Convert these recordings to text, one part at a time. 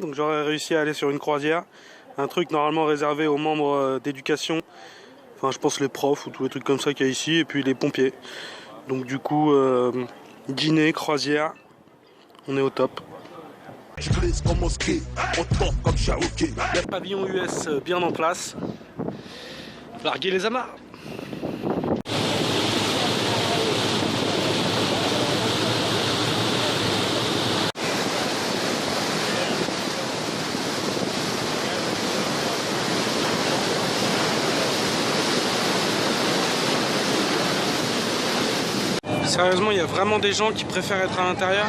Donc j'aurais réussi à aller sur une croisière. Un truc normalement réservé aux membres d'éducation. Enfin je pense les profs ou tous les trucs comme ça qu'il y a ici. Et puis les pompiers. Donc du coup, dîner, croisière. On est au top. Pavillon US bien en place. Larguer les amarres. Sérieusement, il y a vraiment des gens qui préfèrent être à l'intérieur.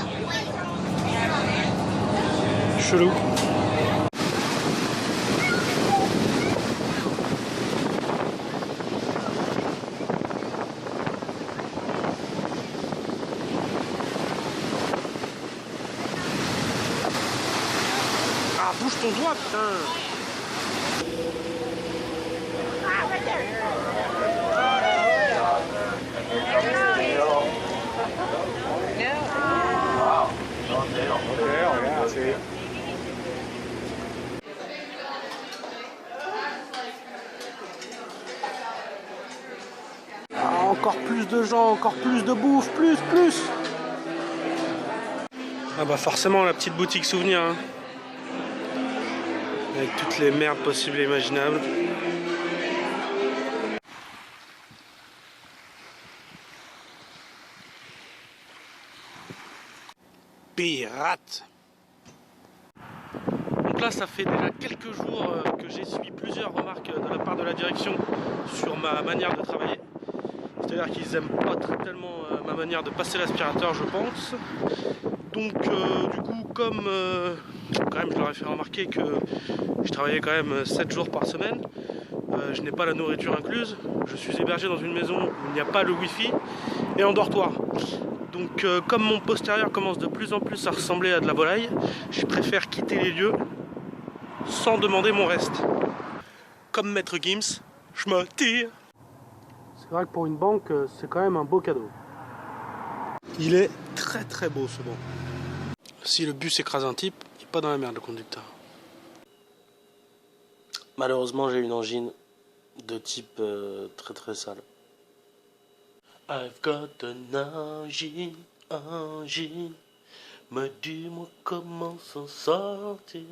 Chelou. Ah, bouge ton doigt, putain. Ah, encore plus de gens, encore plus de bouffe, plus. Ah bah forcément la petite boutique souvenir, hein. Avec toutes les merdes possibles et imaginables. Pirate. Donc là ça fait déjà quelques jours que j'ai suivi plusieurs remarques de la part de la direction sur ma manière de travailler. C'est-à-dire qu'ils aiment pas tellement ma manière de passer l'aspirateur, je pense. Donc du coup comme quand même je leur ai fait remarquer que je travaillais quand même 7 jours par semaine. Je n'ai pas la nourriture incluse. Je suis hébergé dans une maison où il n'y a pas le wifi et un dortoir. Donc comme mon postérieur commence de plus en plus à ressembler à de la volaille, je préfère quitter les lieux sans demander mon reste. Comme Maître Gims, je me tire. C'est vrai que pour une banque, c'est quand même un beau cadeau. Il est très beau ce banc. Si le bus écrase un type, il n'est pas dans la merde le conducteur. Malheureusement j'ai une angine de type très sale. I've got an angine, me dis-moi comment s'en sortir.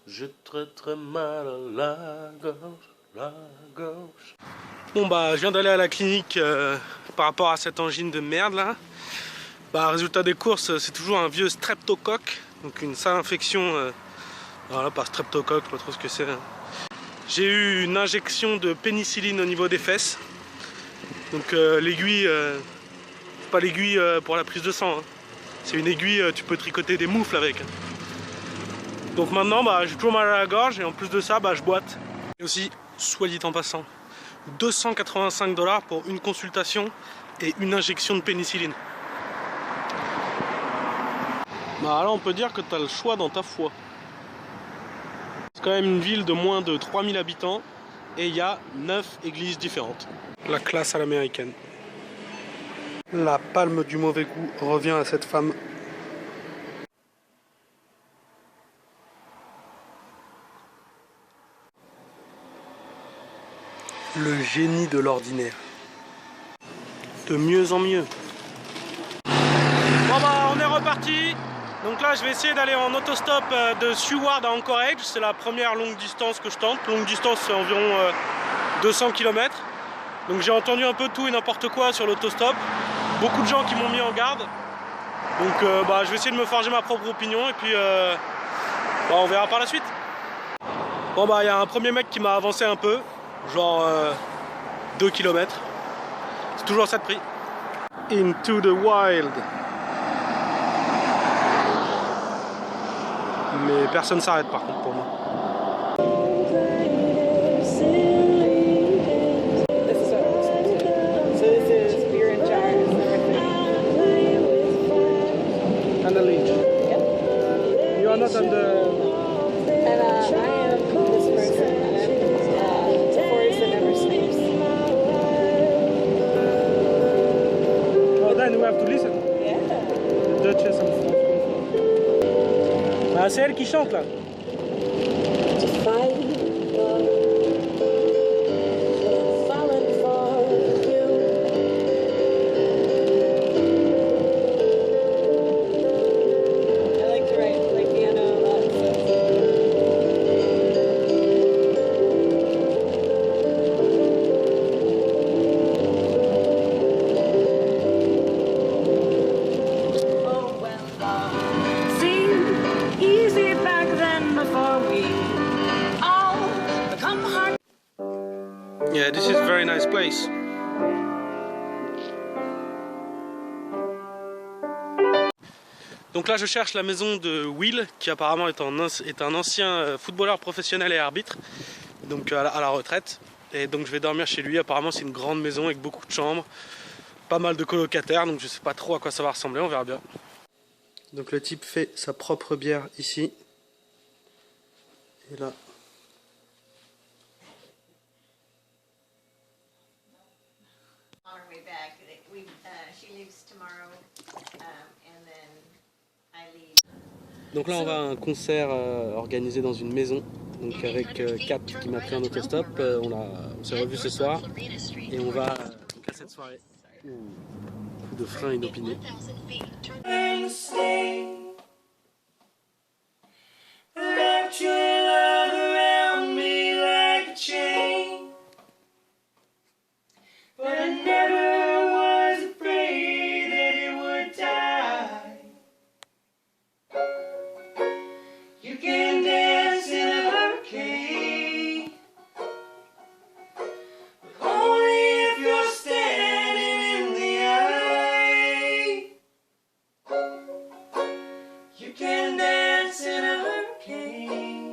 J'ai très mal à la gauche. Bon bah je viens d'aller à la clinique par rapport à cette angine de merde là. Bah résultat des courses, c'est toujours un vieux streptocoque, donc une sale infection. Voilà, par streptocoque, pas trop ce que c'est. J'ai eu une injection de pénicilline au niveau des fesses. Donc l'aiguille, c'est pas l'aiguille pour la prise de sang, hein. C'est une aiguille, tu peux tricoter des moufles avec. Donc maintenant, bah, j'ai toujours mal à la gorge et en plus de ça, bah, je boite. Et aussi, soit dit en passant, 285 $ pour une consultation et une injection de pénicilline. Bah là, on peut dire que tu as le choix dans ta foi. C'est quand même une ville de moins de 3000 habitants et il y a 9 églises différentes. La classe à l'américaine. La palme du mauvais goût revient à cette femme. Le génie de l'ordinaire. De mieux en mieux. Bon bah on est reparti. Donc là je vais essayer d'aller en autostop de Seward à Anchorage. C'est la première longue distance que je tente. Longue distance c'est environ 200 km. Donc j'ai entendu un peu tout et n'importe quoi sur l'autostop. Beaucoup de gens qui m'ont mis en garde. Donc bah, je vais essayer de me forger ma propre opinion et puis bah, on verra par la suite. Bon bah il y a un premier mec qui m'a avancé un peu. Genre 2 km. C'est toujours ça de prix. Into the wild. Mais personne s'arrête par contre pour moi. And the leech. Yep. You are not on the... And I am this person. Forest that never sleeps. Well then we have to listen. Yeah. The Duchess of Scotland. Ah, c'est elle qui chante là. To find love, what I'm falling for you. I like to play piano a lot, so. Oh, well, love seemed easy back then before we all become hard. Yeah, this is a very nice place. Donc là je cherche la maison de Will qui apparemment est un ancien footballeur professionnel et arbitre, donc à la retraite, et donc je vais dormir chez lui. Apparemment c'est une grande maison avec beaucoup de chambres, pas mal de colocataires, donc je sais pas trop à quoi ça va ressembler, on verra bien. Donc le type fait sa propre bière ici, et là On our way back, she leaves tomorrow, and then I leave. donc là on va à un concert organisé dans une maison, donc avec Kat qui m'a pris en autostop. On s'est revu ce soir et on va donc à cette soirée. Coup de frein inopiné. You can dance in a hurricane, but only if you're standing in the eye. You can dance in a hurricane.